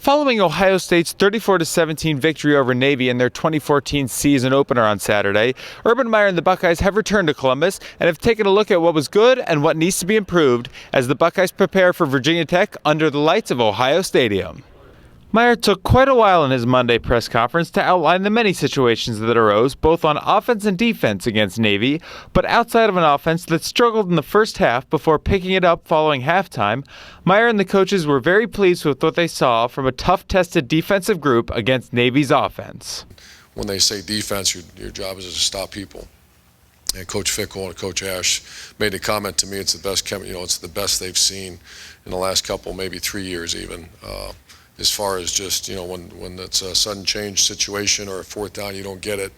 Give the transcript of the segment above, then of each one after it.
Following Ohio State's 34-17 victory over Navy in their 2014 season opener on Saturday, Urban Meyer and the Buckeyes have returned to Columbus and have taken a look at what was good and what needs to be improved as the Buckeyes prepare for Virginia Tech under the lights of Ohio Stadium. Meyer took quite a while in his Monday press conference to outline the many situations that arose both on offense and defense against Navy, but outside of an offense that struggled in the first half before picking it up following halftime, Meyer and the coaches were very pleased with what they saw from a tough-tested defensive group against Navy's offense. When they say defense, your job is to stop people. And Coach Fickle and Coach Ash made a comment to me, it's the best, it's the best they've seen in the last couple, maybe 3 years even. As far as just, when it's a sudden change situation or a fourth down, you don't get it,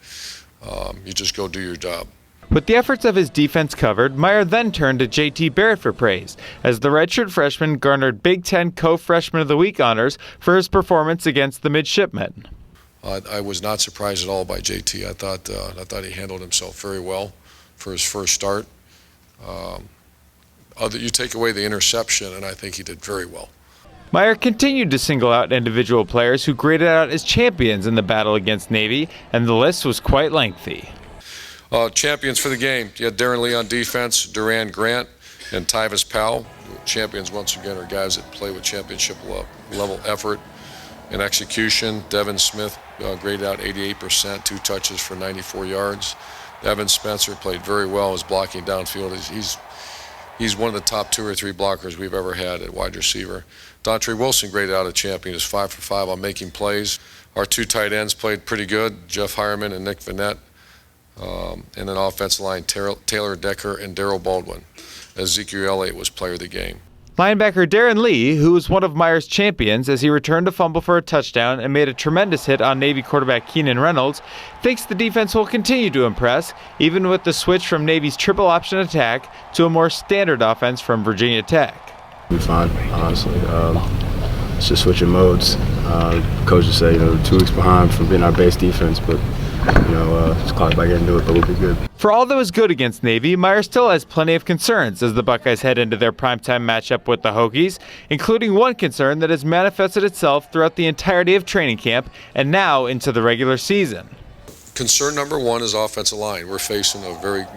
you just go do your job. With the efforts of his defense covered, Meyer then turned to J.T. Barrett for praise, as the redshirt freshman garnered Big Ten Co-Freshman of the Week honors for his performance against the midshipmen. I was not surprised at all by J.T. I thought he handled himself very well for his first start. You take away the interception, and I think he did very well. Meyer continued to single out individual players who graded out as champions in the battle against Navy, and the list was quite lengthy. Champions for the game. You had Darren Lee on defense, Duran Grant, and Tyvis Powell. Champions, once again, are guys that play with championship level effort and execution. Devin Smith graded out 88%, 2 touches for 94 yards. Evan Spencer played very well, was blocking downfield. He's one of the top 2 or 3 blockers we've ever had at wide receiver. Dontre Wilson graded out a champion. He was 5 for 5 on making plays. Our 2 tight ends played pretty good, Jeff Hireman and Nick Vanette. And then offensive line, Taylor Decker and Darrell Baldwin. Ezekiel Elliott was player of the game. Linebacker Darren Lee, who was one of Meyer's champions as he returned to fumble for a touchdown and made a tremendous hit on Navy quarterback Keenan Reynolds, thinks the defense will continue to impress, even with the switch from Navy's triple option attack to a more standard offense from Virginia Tech. We're fine, honestly. It's just switching modes. Coaches say, 2 weeks behind from being our base defense, but just clock back into it, but we'll be good. For all that was good against Navy, Meyer still has plenty of concerns as the Buckeyes head into their primetime matchup with the Hokies, including one concern that has manifested itself throughout the entirety of training camp and now into the regular season. Concern number 1 is offensive line. We're facing trying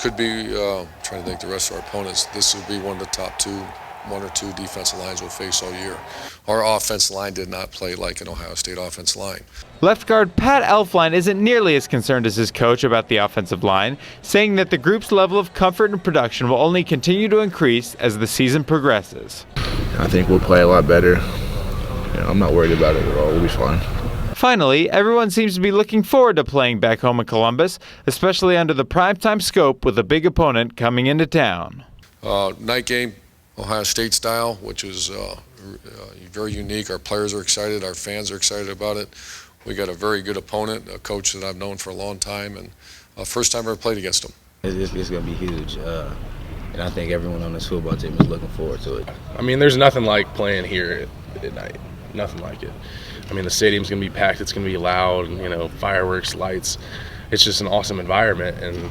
to think the rest of our opponents, this would be one of the top 1 or 2 defensive lines we'll face all year. Our offensive line did not play like an Ohio State offensive line. Left guard Pat Elflein isn't nearly as concerned as his coach about the offensive line, saying that the group's level of comfort and production will only continue to increase as the season progresses. I think we'll play a lot better. I'm not worried about it at all. We'll be fine. Finally, everyone seems to be looking forward to playing back home in Columbus, especially under the primetime scope with a big opponent coming into town. Night game, Ohio State style, which is very unique. Our players are excited. Our fans are excited about it. We got a very good opponent, a coach that I've known for a long time, and first time I ever played against him. It's going to be huge, and I think everyone on this football team is looking forward to it. I mean, there's nothing like playing here at night. Nothing like it. I mean, the stadium's going to be packed. It's going to be loud, fireworks, lights. It's just an awesome environment, and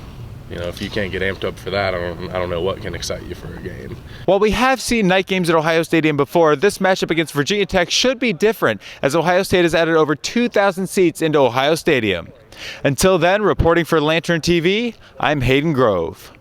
if you can't get amped up for that, I don't know what can excite you for a game. While we have seen night games at Ohio Stadium before, this matchup against Virginia Tech should be different, as Ohio State has added over 2,000 seats into Ohio Stadium. Until then, reporting for Lantern TV, I'm Hayden Grove.